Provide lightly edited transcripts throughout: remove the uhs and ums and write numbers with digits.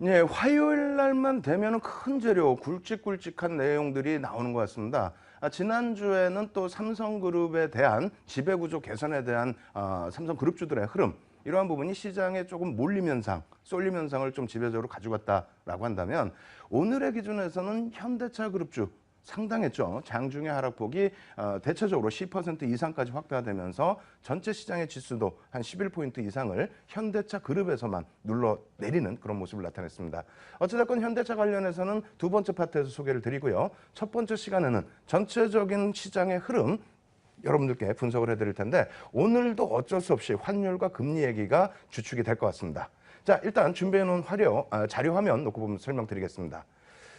예, 화요일 날만 되면 큰 재료, 굵직굵직한 내용들이 나오는 것 같습니다. 지난주에는 또 삼성그룹에 대한 지배구조 개선에 대한 삼성그룹주들의 흐름, 이러한 부분이 시장에 조금 몰림 현상, 쏠림 현상을 좀 지배적으로 가져갔다라고 한다면, 오늘의 기준에서는 현대차 그룹주 상당했죠. 장중의 하락폭이 대체적으로 10% 이상까지 확대되면서 전체 시장의 지수도 한 11포인트 이상을 현대차 그룹에서만 눌러내리는 그런 모습을 나타냈습니다. 어찌됐건 현대차 관련해서는 두 번째 파트에서 소개를 드리고요. 첫 번째 시간에는 전체적인 시장의 흐름 여러분들께 분석을 해드릴 텐데, 오늘도 어쩔 수 없이 환율과 금리 얘기가 주축이 될 것 같습니다. 자, 일단 준비해놓은 자료 화면 놓고 보면 설명드리겠습니다.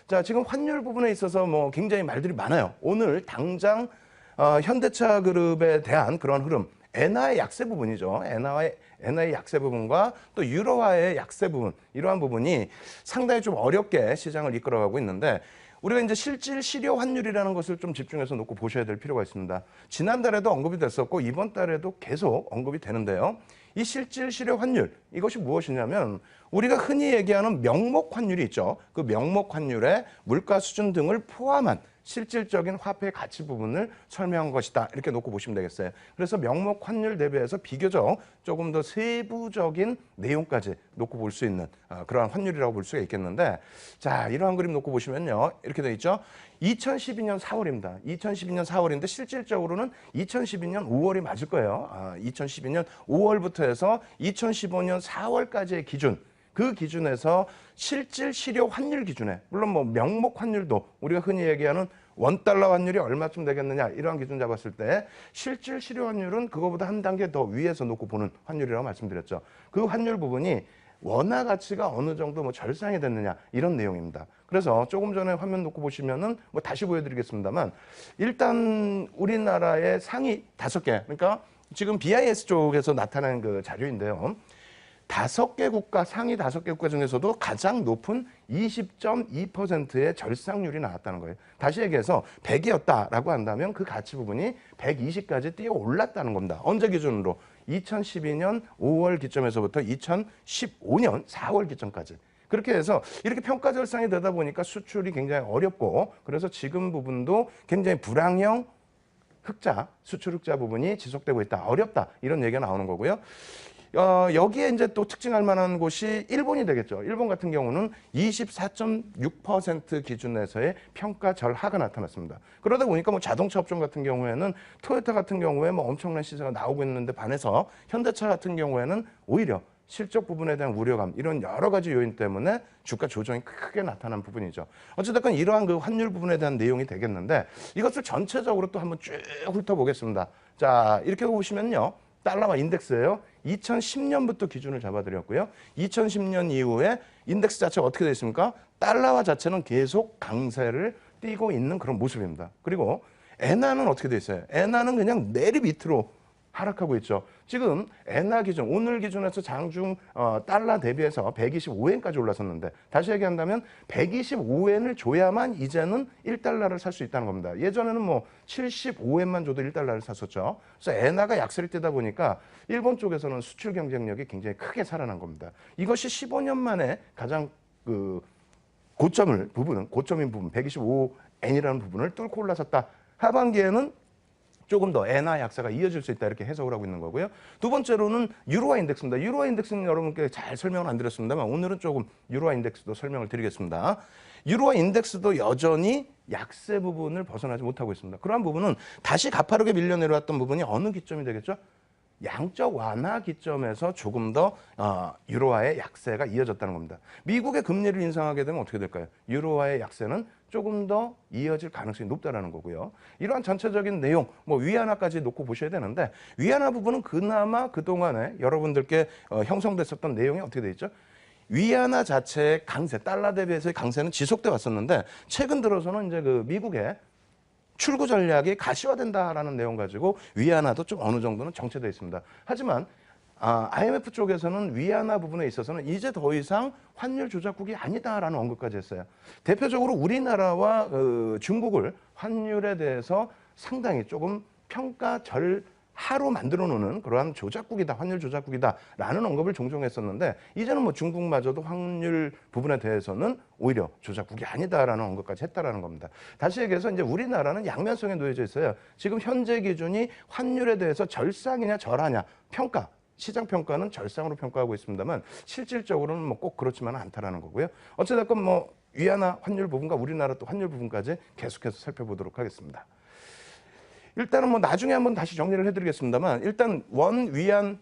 자, 지금 환율 부분에 있어서 뭐 굉장히 말들이 많아요. 오늘 당장 현대차 그룹에 대한 그런 흐름, 엔화의 약세 부분이죠. 엔화의 약세 부분과 또 유로화의 약세 부분, 이러한 부분이 상당히 좀 어렵게 시장을 이끌어가고 있는데, 우리가 이제 실질 실효 환율이라는 것을 좀 집중해서 놓고 보셔야 될 필요가 있습니다. 지난달에도 언급이 됐었고 이번 달에도 계속 언급이 되는데요. 이 실질 실효 환율, 이것이 무엇이냐면 우리가 흔히 얘기하는 명목 환율이 있죠. 그 명목 환율에 물가 수준 등을 포함한 실질적인 화폐 가치 부분을 설명한 것이다, 이렇게 놓고 보시면 되겠어요. 그래서 명목 환율 대비해서 비교적 조금 더 세부적인 내용까지 놓고 볼 수 있는 그러한 환율이라고 볼 수가 있겠는데, 자, 이러한 그림 놓고 보시면요, 이렇게 돼 있죠. 2012년 4월입니다. 2012년 4월인데 실질적으로는 2012년 5월이 맞을 거예요. 2012년 5월부터 해서 2015년 4월까지의 기준, 그 기준에서 실질 실효 환율 기준에, 물론 뭐 명목 환율도 우리가 흔히 얘기하는 원달러 환율이 얼마쯤 되겠느냐, 이러한 기준 잡았을 때 실질 실효 환율은 그거보다 한 단계 더 위에서 놓고 보는 환율이라고 말씀드렸죠. 그 환율 부분이 원화 가치가 어느 정도 뭐 절상이 됐느냐, 이런 내용입니다. 그래서 조금 전에 화면 놓고 보시면은 뭐 다시 보여드리겠습니다만, 일단 우리나라의 상위 5개, 그러니까 지금 BIS 쪽에서 나타난 그 자료인데요. 5개 국가, 상위 5개 국가 중에서도 가장 높은 20.2%의 절상률이 나왔다는 거예요. 다시 얘기해서 100이었다라고 한다면 그 가치 부분이 120까지 뛰어 올랐다는 겁니다. 언제 기준으로? 2012년 5월 기점에서부터 2015년 4월 기점까지. 그렇게 해서 이렇게 평가 절상이 되다 보니까 수출이 굉장히 어렵고, 그래서 지금 부분도 굉장히 불황형 흑자, 수출 흑자 부분이 지속되고 있다, 어렵다, 이런 얘기가 나오는 거고요. 여기에 이제 또 특징할 만한 곳이 일본이 되겠죠. 일본 같은 경우는 24.6% 기준에서의 평가 절하가 나타났습니다. 그러다 보니까 뭐 자동차 업종 같은 경우에는 토요타 같은 경우에 뭐 엄청난 시세가 나오고 있는데 반해서 현대차 같은 경우에는 오히려 실적 부분에 대한 우려감, 이런 여러 가지 요인 때문에 주가 조정이 크게 나타난 부분이죠. 어쨌든 이러한 그 환율 부분에 대한 내용이 되겠는데, 이것을 전체적으로 또 한번 쭉 훑어보겠습니다. 자, 이렇게 보시면요, 달러화 인덱스예요. 2010년부터 기준을 잡아드렸고요. 2010년 이후에 인덱스 자체가 어떻게 되어 있습니까? 달러화 자체는 계속 강세를 띠고 있는 그런 모습입니다. 그리고 엔화는 어떻게 되어 있어요? 엔화는 그냥 내리 밑으로 하락하고 있죠. 지금 엔화 기준, 오늘 기준에서 장중 달러 대비해서 125엔까지 올랐었는데, 다시 얘기한다면 125엔을 줘야만 이제는 1달러를 살 수 있다는 겁니다. 예전에는 뭐 75엔만 줘도 1달러를 샀었죠. 그래서 엔화가 약세를 띠다 보니까 일본 쪽에서는 수출 경쟁력이 굉장히 크게 살아난 겁니다. 이것이 15년 만에 가장 그 고점인 부분 125엔이라는 부분을 뚫고 올라섰다. 하반기에는 조금 더 엔화 약세가 이어질 수 있다, 이렇게 해석을 하고 있는 거고요. 두 번째로는 유로화 인덱스입니다. 유로화 인덱스는 여러분께 잘 설명을 안 드렸습니다만, 오늘은 조금 유로화 인덱스도 설명을 드리겠습니다. 유로화 인덱스도 여전히 약세 부분을 벗어나지 못하고 있습니다. 그러한 부분은 다시 가파르게 밀려 내려왔던 부분이 어느 기점이 되겠죠? 양적 완화 기점에서 조금 더 유로화의 약세가 이어졌다는 겁니다. 미국의 금리를 인상하게 되면 어떻게 될까요? 유로화의 약세는 조금 더 이어질 가능성이 높다는 거고요. 이러한 전체적인 내용, 뭐 위안화까지 놓고 보셔야 되는데, 위안화 부분은 그나마 그동안에 여러분들께 형성됐었던 내용이 어떻게 돼 있죠? 위안화 자체의 강세, 달러 대비해서의 강세는 지속돼 왔었는데, 최근 들어서는 이제 그 미국의 출구 전략이 가시화된다라는 내용 가지고 위안화도 좀 어느 정도는 정체되어 있습니다. 하지만 IMF 쪽에서는 위안화 부분에 있어서는 이제 더 이상 환율 조작국이 아니다라는 언급까지 했어요. 대표적으로 우리나라와 중국을 환율에 대해서 상당히 조금 평가 하로 만들어 놓는 그러한 조작국이다, 환율 조작국이다라는 언급을 종종 했었는데 이제는 뭐 중국마저도 환율 부분에 대해서는 오히려 조작국이 아니다라는 언급까지 했다라는 겁니다. 다시 얘기해서 이제 우리나라는 양면성에 놓여져 있어요. 지금 현재 기준이 환율에 대해서 절상이냐 절하냐 평가. 시장 평가는 절상으로 평가하고 있습니다만 실질적으로는 뭐 꼭 그렇지만은 않다라는 거고요. 어찌됐건 뭐 위안화 환율 부분과 우리나라 또 환율 부분까지 계속해서 살펴보도록 하겠습니다. 일단은 뭐 나중에 한번 다시 정리를 해드리겠습니다만 일단 원 위안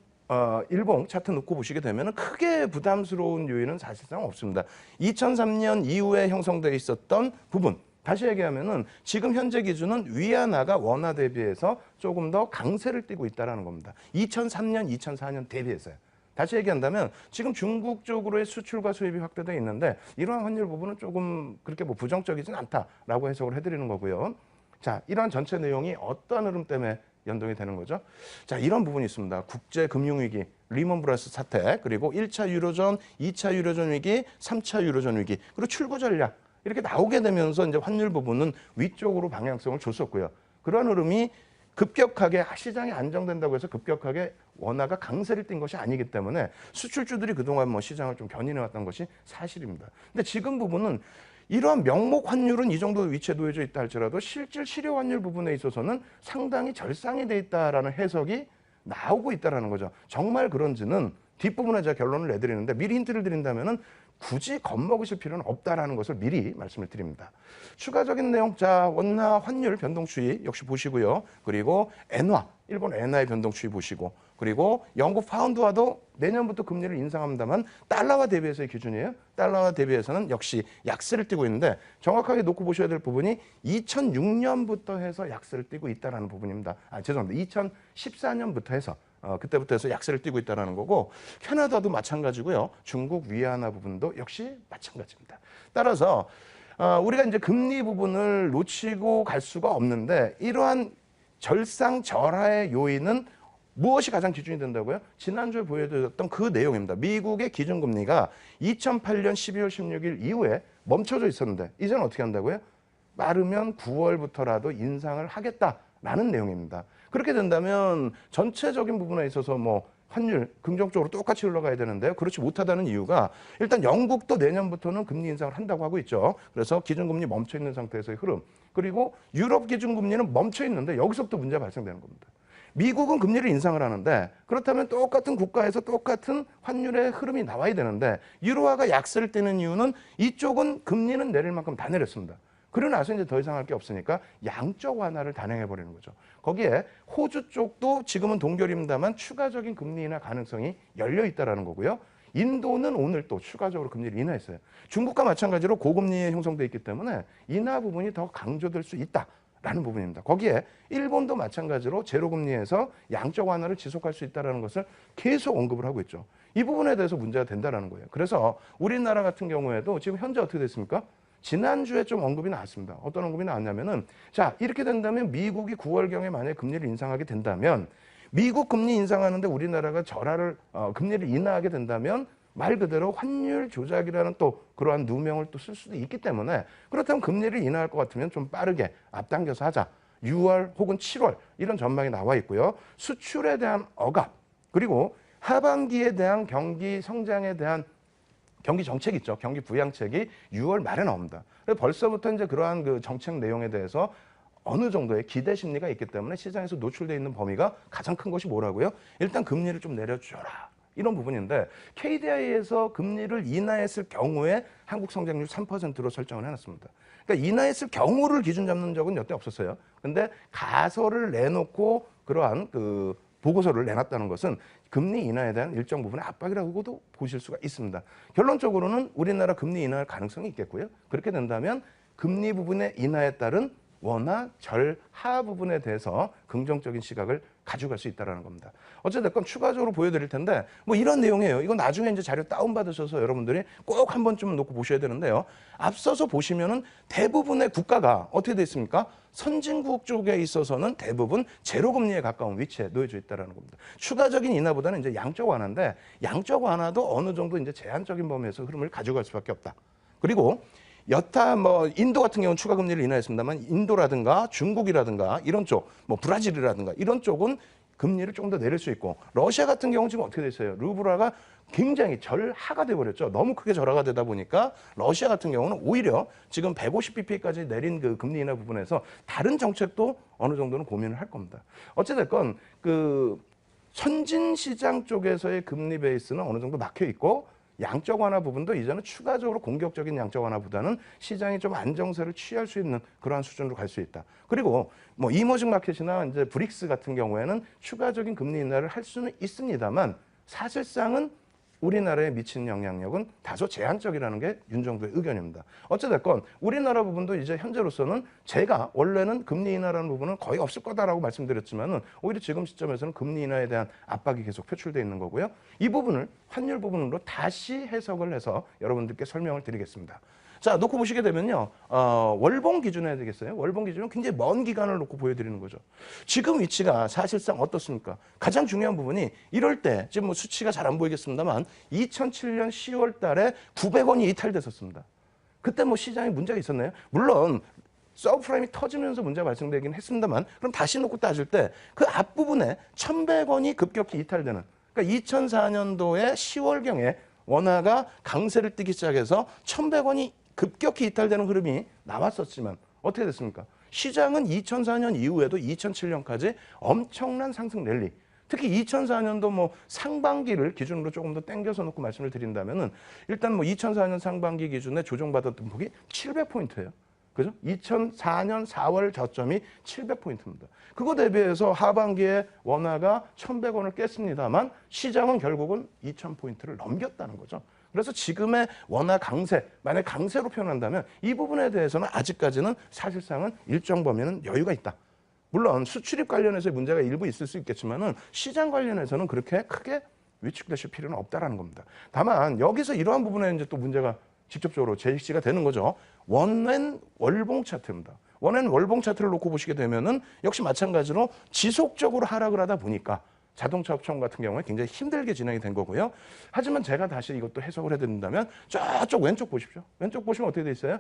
일봉 차트 놓고 보시게 되면 크게 부담스러운 요인은 사실상 없습니다. 2003년 이후에 형성돼 있었던 부분 다시 얘기하면은 지금 현재 기준은 위안화가 원화 대비해서 조금 더 강세를 띠고 있다는 겁니다. 2003년, 2004년 대비해서요. 다시 얘기한다면 지금 중국 쪽으로의 수출과 수입이 확대돼 있는데 이러한 환율 부분은 조금 그렇게 뭐 부정적이진 않다라고 해석을 해드리는 거고요. 자, 이러한 전체 내용이 어떤 흐름 때문에 연동이 되는 거죠? 자, 이런 부분이 있습니다. 국제금융위기, 리먼 브라더스 사태, 그리고 1차 유로존, 2차 유로존 위기, 3차 유로존 위기, 그리고 출구 전략 이렇게 나오게 되면서 이제 환율 부분은 위쪽으로 방향성을 줬었고요. 그런 흐름이 급격하게 시장이 안정된다고 해서 급격하게 원화가 강세를 띈 것이 아니기 때문에 수출주들이 그동안 뭐 시장을 좀 견인해 왔던 것이 사실입니다. 근데 지금 부분은 이러한 명목 환율은 이 정도 위치에 놓여져 있다 할지라도 실질 실효 환율 부분에 있어서는 상당히 절상이 돼 있다라는 해석이 나오고 있다라는 거죠. 정말 그런지는 뒷부분에 제가 결론을 내드리는데 미리 힌트를 드린다면은 굳이 겁먹으실 필요는 없다라는 것을 미리 말씀을 드립니다. 추가적인 내용, 자, 원화 환율 변동 추이 역시 보시고요. 그리고 엔화, 일본 엔화의 변동 추이 보시고, 그리고 영국 파운드화도 내년부터 금리를 인상합니다만 달러와 대비해서의 기준이에요. 달러와 대비해서는 역시 약세를 띠고 있는데 정확하게 놓고 보셔야 될 부분이 2006년부터 해서 약세를 띠고 있다는 부분입니다. 죄송합니다. 2014년부터 해서 그때부터 해서 약세를 띠고 있다는 거고 캐나다도 마찬가지고요. 중국 위안화 부분도 역시 마찬가지입니다. 따라서 우리가 이제 금리 부분을 놓치고 갈 수가 없는데 이러한 절상절하의 요인은 무엇이 가장 기준이 된다고요? 지난주에 보여드렸던 그 내용입니다. 미국의 기준금리가 2008년 12월 16일 이후에 멈춰져 있었는데 이제는 어떻게 한다고요? 빠르면 9월부터라도 인상을 하겠다라는 내용입니다. 그렇게 된다면 전체적인 부분에 있어서 뭐 환율 긍정적으로 똑같이 흘러가야 되는데요. 그렇지 못하다는 이유가 일단 영국도 내년부터는 금리 인상을 한다고 하고 있죠. 그래서 기준금리 멈춰 있는 상태에서의 흐름. 그리고 유럽 기준금리는 멈춰 있는데 여기서부터 문제가 발생되는 겁니다. 미국은 금리를 인상을 하는데 그렇다면 똑같은 국가에서 똑같은 환율의 흐름이 나와야 되는데 유로화가 약세를 띠는 이유는 이쪽은 금리는 내릴 만큼 다 내렸습니다. 그러고 나서 이제 더 이상 할 게 없으니까 양적 완화를 단행해 버리는 거죠. 거기에 호주 쪽도 지금은 동결입니다만 추가적인 금리 인하 가능성이 열려 있다라는 거고요. 인도는 오늘 또 추가적으로 금리를 인하했어요. 중국과 마찬가지로 고금리에 형성돼 있기 때문에 인하 부분이 더 강조될 수 있다라는 부분입니다. 거기에 일본도 마찬가지로 제로금리에서 양적 완화를 지속할 수 있다는 것을 계속 언급을 하고 있죠. 이 부분에 대해서 문제가 된다는 거예요. 그래서 우리나라 같은 경우에도 지금 현재 어떻게 됐습니까? 지난주에 좀 언급이 나왔습니다. 어떤 언급이 나왔냐면은 자, 이렇게 된다면 미국이 9월경에 만약에 금리를 인상하게 된다면 미국 금리 인상하는데 우리나라가 금리를 인하하게 된다면 말 그대로 환율 조작이라는 또 그러한 누명을 또 쓸 수도 있기 때문에 그렇다면 금리를 인하할 것 같으면 좀 빠르게 앞당겨서 하자. 6월 혹은 7월 이런 전망이 나와 있고요. 수출에 대한 억압 그리고 하반기에 대한 경기 성장에 대한 경기 정책 있죠. 경기 부양책이 6월 말에 나옵니다. 벌써부터 이제 그러한 그 정책 내용에 대해서 어느 정도의 기대 심리가 있기 때문에 시장에서 노출되어 있는 범위가 가장 큰 것이 뭐라고요? 일단 금리를 좀 내려줘라. 이런 부분인데 KDI에서 금리를 인하했을 경우에 한국 성장률 3%로 설정을 해놨습니다. 그러니까 인하했을 경우를 기준 잡는 적은 여태 없었어요. 근데 가설을 내놓고 그러한 그 보고서를 내놨다는 것은 금리 인하에 대한 일정 부분의 압박이라고도 보실 수가 있습니다. 결론적으로는 우리나라 금리 인하할 가능성이 있겠고요. 그렇게 된다면 금리 부분의 인하에 따른 원화 절하 부분에 대해서 긍정적인 시각을 가져갈 수 있다는 겁니다. 어쨌든 추가적으로 보여드릴 텐데 뭐 이런 내용이에요. 이거 나중에 이제 자료 다운받으셔서 여러분들이 꼭 한 번쯤은 놓고 보셔야 되는데요. 앞서서 보시면은 대부분의 국가가 어떻게 돼 있습니까? 선진국 쪽에 있어서는 대부분 제로금리에 가까운 위치에 놓여져 있다는 겁니다. 추가적인 인하보다는 이제 양적 완화인데 양적 완화도 어느 정도 이제 제한적인 범위에서 흐름을 가져갈 수밖에 없다. 그리고 여타 뭐 인도 같은 경우는 추가 금리를 인하했습니다만 인도라든가 중국이라든가 이런 쪽, 뭐 브라질이라든가 이런 쪽은 금리를 조금 더 내릴 수 있고 러시아 같은 경우는 지금 어떻게 돼 있어요? 루블화가 굉장히 절하가 돼버렸죠. 너무 크게 절하가 되다 보니까 러시아 같은 경우는 오히려 지금 150bp까지 내린 그 금리 인하 부분에서 다른 정책도 어느 정도는 고민을 할 겁니다. 어찌됐건 그 선진 시장 쪽에서의 금리 베이스는 어느 정도 막혀 있고 양적 완화 부분도 이제는 추가적으로 공격적인 양적 완화보다는 시장이 좀 안정세를 취할 수 있는 그러한 수준으로 갈 수 있다. 그리고 뭐 이머징 마켓이나 이제 브릭스 같은 경우에는 추가적인 금리 인하를 할 수는 있습니다만 사실상은 우리나라에 미치는 영향력은 다소 제한적이라는 게 윤 정부의 의견입니다. 어찌됐건 우리나라 부분도 이제 현재로서는 제가 원래는 금리 인하라는 부분은 거의 없을 거다라고 말씀드렸지만은 오히려 지금 시점에서는 금리 인하에 대한 압박이 계속 표출되어 있는 거고요. 이 부분을 환율 부분으로 다시 해석을 해서 여러분들께 설명을 드리겠습니다. 자, 놓고 보시게 되면요. 월봉 기준 해야 되겠어요. 월봉 기준은 굉장히 먼 기간을 놓고 보여드리는 거죠. 지금 위치가 사실상 어떻습니까? 가장 중요한 부분이 이럴 때 지금 뭐 수치가 잘 안 보이겠습니다만 2007년 10월 달에 900원이 이탈됐었습니다. 그때 뭐 시장에 문제가 있었나요? 물론 서브프라임이 터지면서 문제가 발생되긴 했습니다만 그럼 다시 놓고 따질 때 그 앞부분에 1100원이 급격히 이탈되는 그러니까 2004년도에 10월경에 원화가 강세를 띠기 시작해서 1100원이 급격히 이탈되는 흐름이 나왔었지만 어떻게 됐습니까? 시장은 2004년 이후에도 2007년까지 엄청난 상승 랠리. 특히 2004년도 뭐 상반기를 기준으로 조금 더 땡겨서 놓고 말씀을 드린다면은 일단 뭐 2004년 상반기 기준에 조정받았던 폭이 700포인트예요. 그죠? 2004년 4월 저점이 700포인트입니다. 그거 대비해서 하반기에 원화가 1,100원을 깼습니다만 시장은 결국은 2,000포인트를 넘겼다는 거죠. 그래서 지금의 원화 강세, 만약 강세로 표현한다면 이 부분에 대해서는 아직까지는 사실상은 일정 범위는 여유가 있다. 물론 수출입 관련해서 문제가 일부 있을 수 있겠지만은 시장 관련해서는 그렇게 크게 위축되실 필요는 없다라는 겁니다. 다만 여기서 이러한 부분에 이제 또 문제가 직접적으로 제시가 되는 거죠. 원앤 월봉 차트입니다. 원앤 월봉 차트를 놓고 보시게 되면은 역시 마찬가지로 지속적으로 하락을 하다 보니까 자동차 업종 같은 경우에 굉장히 힘들게 진행이 된 거고요. 하지만 제가 다시 이것도 해석을 해드린다면 저쪽 왼쪽 보십시오. 왼쪽 보시면 어떻게 돼 있어요?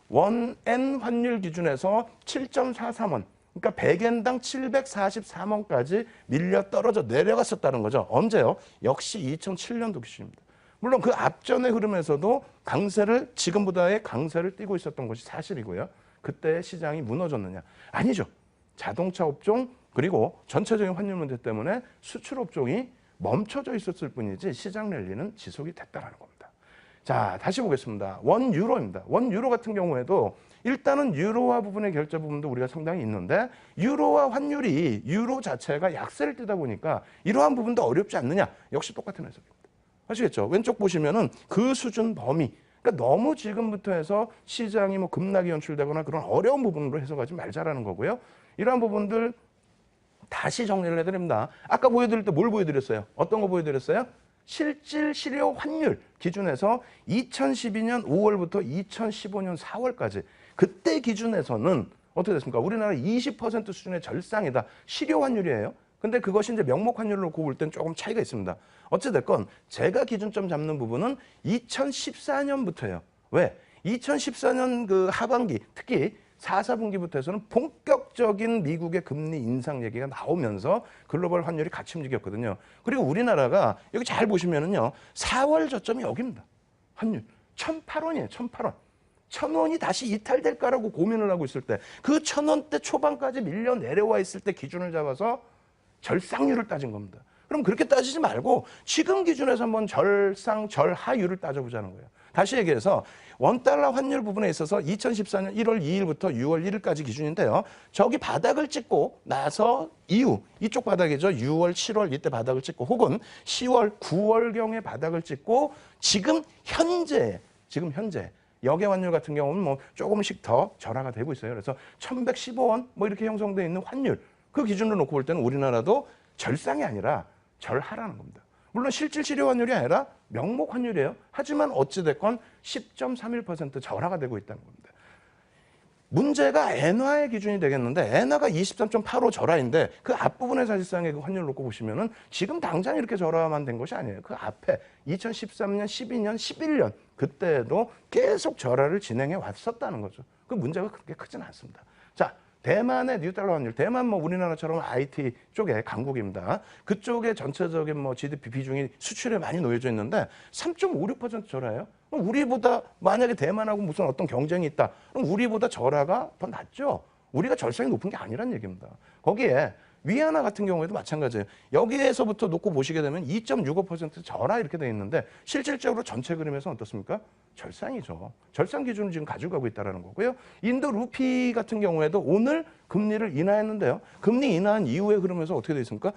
원엔 환율 기준에서 7.43원. 그러니까 100엔당 743원까지 밀려 떨어져 내려갔었다는 거죠. 언제요? 역시 2007년도 기준입니다. 물론 그 앞전의 흐름에서도 강세를 지금보다의 강세를 띠고 있었던 것이 사실이고요. 그때 시장이 무너졌느냐? 아니죠. 자동차 업종 그리고 전체적인 환율 문제 때문에 수출 업종이 멈춰져 있었을 뿐이지 시장 랠리는 지속이 됐다는 겁니다. 자, 다시 보겠습니다. 원 유로입니다. 원 유로 같은 경우에도 일단은 유로화 부분의 결제 부분도 우리가 상당히 있는데 유로화 환율이 유로 자체가 약세를 띠다 보니까 이러한 부분도 어렵지 않느냐? 역시 똑같은 해석입니다. 아시겠죠? 왼쪽 보시면은 그 수준 범위. 그러니까 너무 지금부터 해서 시장이 뭐 급락이 연출되거나 그런 어려운 부분으로 해석하지 말자라는 거고요. 이러한 부분들 다시 정리를 해드립니다. 아까 보여드릴 때 뭘 보여드렸어요? 어떤 거 보여드렸어요? 실질 실효 환율 기준에서 2012년 5월부터 2015년 4월까지 그때 기준에서는 어떻게 됐습니까? 우리나라 20% 수준의 절상이다. 실효 환율이에요. 근데 그것이 이제 명목 환율을 놓고 볼 땐 조금 차이가 있습니다. 어찌됐건 제가 기준점 잡는 부분은 2014년부터예요. 왜? 2014년 그 하반기 특히 4, 4분기부터 해서는 본격적인 미국의 금리 인상 얘기가 나오면서 글로벌 환율이 같이 움직였거든요. 그리고 우리나라가 여기 잘 보시면은요. 4월 저점이 여기입니다. 환율. 1,008원이에요. 1,008원. 1,000원이 다시 이탈될까라고 고민을 하고 있을 때 그 1,000원대 초반까지 밀려 내려와 있을 때 기준을 잡아서 절상률을 따진 겁니다. 그럼 그렇게 따지지 말고 지금 기준에서 한번 절상, 절하율을 따져보자는 거예요. 다시 얘기해서 원달러 환율 부분에 있어서 2014년 1월 2일부터 6월 1일까지 기준인데요. 저기 바닥을 찍고 나서 이후 이쪽 바닥이죠. 6월, 7월 이때 바닥을 찍고 혹은 10월, 9월경에 바닥을 찍고 지금 현재 역의 환율 같은 경우는 뭐 조금씩 더 절하가 되고 있어요. 그래서 1,115원 뭐 이렇게 형성되어 있는 환율 그 기준으로 놓고 볼 때는 우리나라도 절상이 아니라 절하라는 겁니다. 물론 실질 실효 환율이 아니라 명목 환율이에요. 하지만 어찌됐건 10.31% 절하가 되고 있다는 겁니다. 문제가 엔화의 기준이 되겠는데 엔화가 23.85 절하인데 그 앞부분에 사실상의 그 환율을 놓고 보시면은 지금 당장 이렇게 절하만 된 것이 아니에요. 그 앞에 2013년, 12년, 11년 그때도 계속 절하를 진행해 왔었다는 거죠. 그 문제가 그렇게 크지는 않습니다. 자, 대만의 뉴달러 환율, 대만 뭐 우리나라처럼 IT 쪽에 강국입니다. 그쪽에 전체적인 뭐 GDP 비중이 수출에 많이 놓여져 있는데 3.56% 절하예요. 그럼 우리보다 만약에 대만하고 무슨 어떤 경쟁이 있다. 그럼 우리보다 절하가 더 낮죠. 우리가 절상이 높은 게 아니란 얘기입니다. 거기에 위안화 같은 경우에도 마찬가지예요. 여기에서부터 놓고 보시게 되면 2.65% 절하 이렇게 돼 있는데 실질적으로 전체 그림에서 어떻습니까? 절상이죠. 절상 기준을 지금 가지고 가고 있다는 거고요. 인도 루피 같은 경우에도 오늘 금리를 인하했는데요. 금리 인하한 이후의 흐름에서 어떻게 돼 있습니까?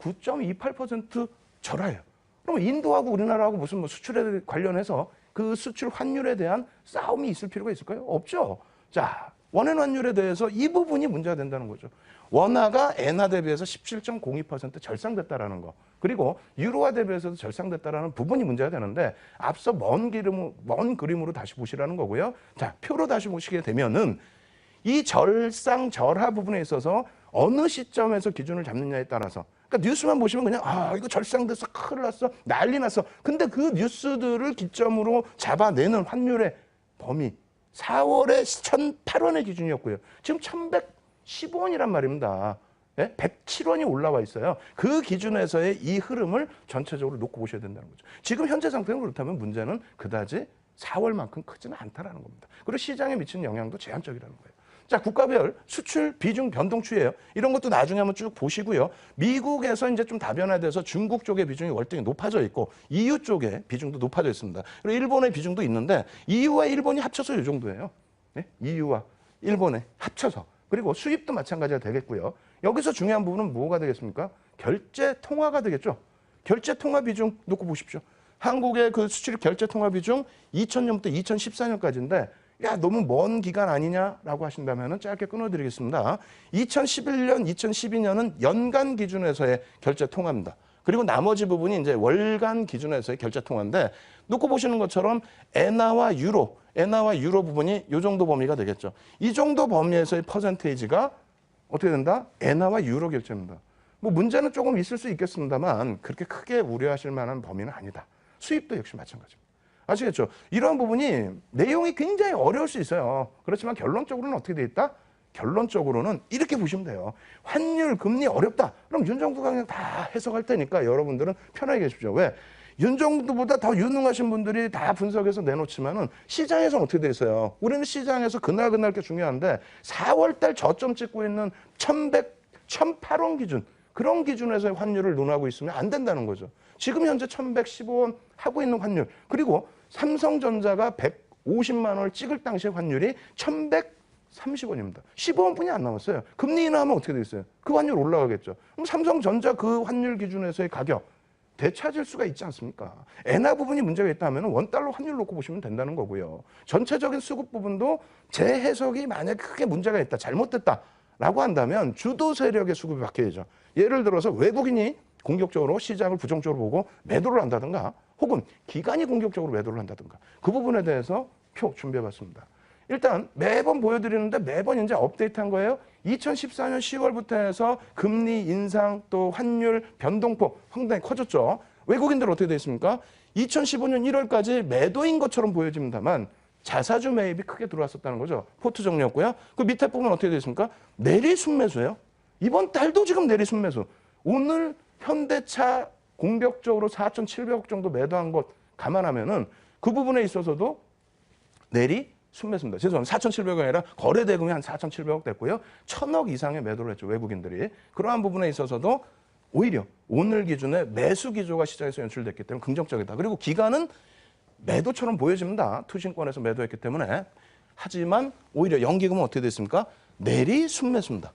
9.28% 절하예요. 그럼 인도하고 우리나라하고 무슨 뭐 수출에 관련해서 그 수출 환율에 대한 싸움이 있을 필요가 있을까요? 없죠. 자, 원화의 환율에 대해서 이 부분이 문제가 된다는 거죠. 원화가 엔화 대비해서 17.02% 절상됐다라는 거. 그리고 유로화 대비해서도 절상됐다라는 부분이 문제가 되는데 앞서 먼 그림으로 다시 보시라는 거고요. 자, 표로 다시 보시게 되면은 이 절상 절하 부분에 있어서 어느 시점에서 기준을 잡느냐에 따라서 그러니까 뉴스만 보시면 그냥 이거 절상됐어, 큰일 났어, 난리 났어. 근데 그 뉴스들을 기점으로 잡아내는 환율의 범위 4월에 1,008원의 기준이었고요. 지금 1,115원이란 말입니다. 예? 107원이 올라와 있어요. 그 기준에서의 이 흐름을 전체적으로 놓고 보셔야 된다는 거죠. 지금 현재 상태는 그렇다면 문제는 그다지 4월만큼 크지는 않다라는 겁니다. 그리고 시장에 미치는 영향도 제한적이라는 거예요. 자, 국가별 수출 비중 변동 추이예요. 이런 것도 나중에 한번 쭉 보시고요. 미국에서 이제 좀 다변화돼서 중국 쪽의 비중이 월등히 높아져 있고 EU 쪽의 비중도 높아져 있습니다. 그리고 일본의 비중도 있는데 EU와 일본이 합쳐서 이 정도예요. 네? EU와 일본에 합쳐서. 그리고 수입도 마찬가지가 되겠고요. 여기서 중요한 부분은 뭐가 되겠습니까? 결제 통화가 되겠죠. 결제 통화 비중 놓고 보십시오. 한국의 그 수출 결제 통화 비중 2000년부터 2014년까지인데 야, 너무 먼 기간 아니냐라고 하신다면 짧게 끊어드리겠습니다. 2011년, 2012년은 연간 기준에서의 결제 통화입니다. 그리고 나머지 부분이 이제 월간 기준에서의 결제 통화인데 놓고 보시는 것처럼 엔화와 유로 부분이 이 정도 범위가 되겠죠. 이 정도 범위에서의 퍼센테이지가 어떻게 된다? 엔화와 유로 결제입니다. 뭐 문제는 조금 있을 수 있겠습니다만 그렇게 크게 우려하실 만한 범위는 아니다. 수입도 역시 마찬가지입니다. 아시겠죠? 이러한 부분이 내용이 굉장히 어려울 수 있어요. 그렇지만 결론적으로는 어떻게 돼 있다? 결론적으로는 이렇게 보시면 돼요. 환율, 금리 어렵다. 그럼 윤정수가 그냥 다 해석할 테니까 여러분들은 편하게 계십시오. 왜? 윤정수보다 더 유능하신 분들이 다 분석해서 내놓지만은 시장에서는 어떻게 돼 있어요? 우리는 시장에서 그날 게 중요한데 4월 달 저점 찍고 있는 1,800원 기준 그런 기준에서의 환율을 논하고 있으면 안 된다는 거죠. 지금 현재 1,115원 하고 있는 환율 그리고 삼성전자가 150만 원을 찍을 당시의 환율이 1,130원입니다. 15원뿐이 안 남았어요. 금리 인하하면 어떻게 되겠어요? 그 환율 올라가겠죠. 그럼 삼성전자 그 환율 기준에서의 가격 되찾을 수가 있지 않습니까? 엔화 부분이 문제가 있다면 원달러 환율 놓고 보시면 된다는 거고요. 전체적인 수급 부분도 제 해석이 만약에 크게 문제가 있다, 잘못됐다라고 한다면 주도 세력의 수급이 바뀌어야죠. 예를 들어서 외국인이 공격적으로 시장을 부정적으로 보고 매도를 한다든가 혹은 기관이 공격적으로 매도를 한다든가 그 부분에 대해서 표 준비해봤습니다. 일단 매번 보여드리는데 매번 이제 업데이트한 거예요. 2014년 10월부터 해서 금리 인상 또 환율 변동폭 상당히 커졌죠. 외국인들 어떻게 돼 있습니까? 2015년 1월까지 매도인 것처럼 보여집니다만 자사주 매입이 크게 들어왔었다는 거죠. 포트 정리였고요. 그 밑에 부분 어떻게 돼 있습니까? 내리 순매수예요. 이번 달도 지금 내리 순매수. 오늘 현대차 공격적으로 4,700억 정도 매도한 것 감안하면은 그 부분에 있어서도 내리 순매수입니다. 죄송합니다. 4,700억이 아니라 거래 대금이 한 4,700억 됐고요. 1,000억 이상의 매도를 했죠. 외국인들이. 그러한 부분에 있어서도 오히려 오늘 기준에 매수 기조가 시장에서 연출됐기 때문에 긍정적이다. 그리고 기간은 매도처럼 보여집니다. 투신권에서 매도했기 때문에. 하지만 오히려 연기금은 어떻게 됐습니까? 내리 순매수입니다.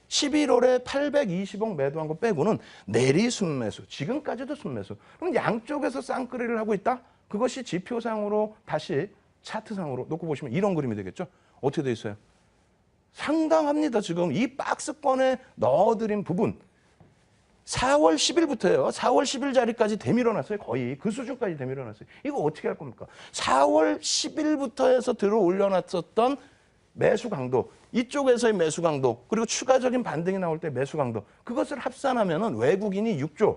11월에 820억 매도한 거 빼고는 내리 순매수, 지금까지도 순매수. 그럼 양쪽에서 쌍끌이를 하고 있다? 그것이 지표상으로 다시 차트상으로 놓고 보시면 이런 그림이 되겠죠? 어떻게 돼 있어요? 상당합니다. 지금 이 박스권에 넣어드린 부분 4월 10일부터예요. 4월 10일 자리까지 되밀어놨어요. 거의 그 수준까지 되밀어놨어요. 이거 어떻게 할 겁니까? 4월 10일부터 해서 들어 올려놨었던 매수 강도, 이쪽에서의 매수 강도, 그리고 추가적인 반등이 나올 때 매수 강도, 그것을 합산하면은 외국인이 6조,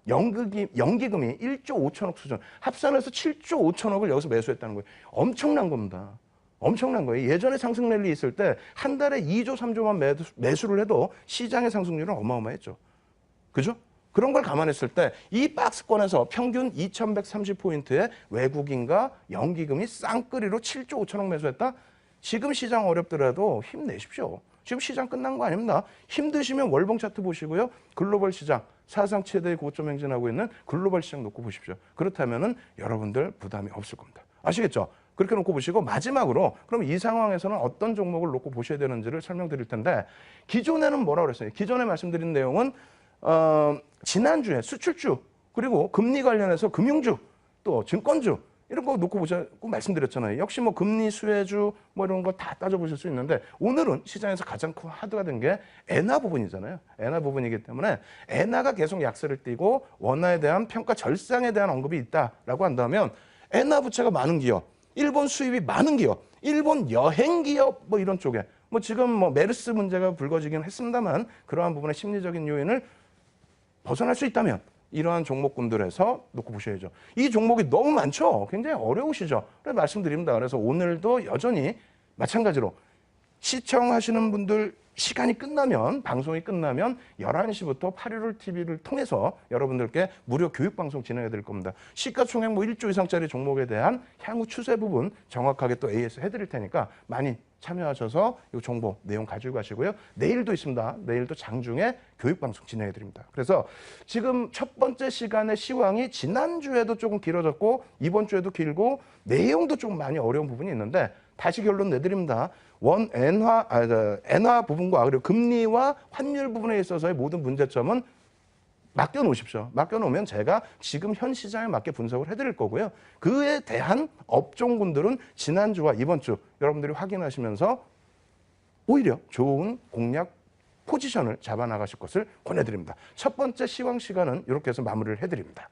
연기금이 1조 5천억 수준, 합산해서 7조 5천억을 여기서 매수했다는 거예요. 엄청난 겁니다. 엄청난 거예요. 예전에 상승 랠리 있을 때 한 달에 2조, 3조만 매수를 해도 시장의 상승률은 어마어마했죠. 그죠? 그런 걸 감안했을 때 이 박스권에서 평균 2130포인트의 외국인과 연기금이 쌍끌이로 7조 5천억 매수했다? 지금 시장 어렵더라도 힘내십시오. 지금 시장 끝난 거 아닙니다. 힘드시면 월봉 차트 보시고요. 글로벌 시장, 사상 최대의 고점 행진하고 있는 글로벌 시장 놓고 보십시오. 그렇다면은 여러분들 부담이 없을 겁니다. 아시겠죠? 그렇게 놓고 보시고 마지막으로 그럼 이 상황에서는 어떤 종목을 놓고 보셔야 되는지를 설명드릴 텐데 기존에는 뭐라고 그랬어요? 기존에 말씀드린 내용은 지난주에 수출주 그리고 금리 관련해서 금융주 또 증권주 이런 거 놓고 보자고 말씀드렸잖아요. 역시 뭐 금리 수혜주 뭐 이런 거 다 따져보실 수 있는데 오늘은 시장에서 가장 큰 하드가 된 게 엔화 부분이잖아요. 엔화 부분이기 때문에 엔화가 계속 약세를 띠고 원화에 대한 평가 절상에 대한 언급이 있다라고 한다면 엔화 부채가 많은 기업, 일본 수입이 많은 기업, 일본 여행 기업 뭐 이런 쪽에 뭐 지금 뭐 메르스 문제가 불거지긴 했습니다만 그러한 부분의 심리적인 요인을 벗어날 수 있다면 이러한 종목군들에서 놓고 보셔야죠. 이 종목이 너무 많죠? 굉장히 어려우시죠? 그래서 말씀드립니다. 그래서 오늘도 여전히 마찬가지로 시청하시는 분들 시간이 끝나면 방송이 끝나면 11시부터 8.15 TV를 통해서 여러분들께 무료 교육방송 진행해 드릴 겁니다. 시가총액 뭐 1조 이상짜리 종목에 대한 향후 추세 부분 정확하게 또 AS 해드릴 테니까 많이 참여하셔서 이 정보 내용 가지고 가시고요. 내일도 있습니다. 내일도 장중에 교육방송 진행해 드립니다. 그래서 지금 첫 번째 시간의 시황이 지난주에도 조금 길어졌고 이번 주에도 길고 내용도 좀 많이 어려운 부분이 있는데 다시 결론 내드립니다. 엔화 부분과 그리고 금리와 환율 부분에 있어서의 모든 문제점은 맡겨놓으십시오. 맡겨놓으면 제가 지금 현 시장에 맞게 분석을 해드릴 거고요. 그에 대한 업종군들은 지난주와 이번 주 여러분들이 확인하시면서 오히려 좋은 공략 포지션을 잡아나가실 것을 권해드립니다. 첫 번째 시황 시간은 이렇게 해서 마무리를 해드립니다.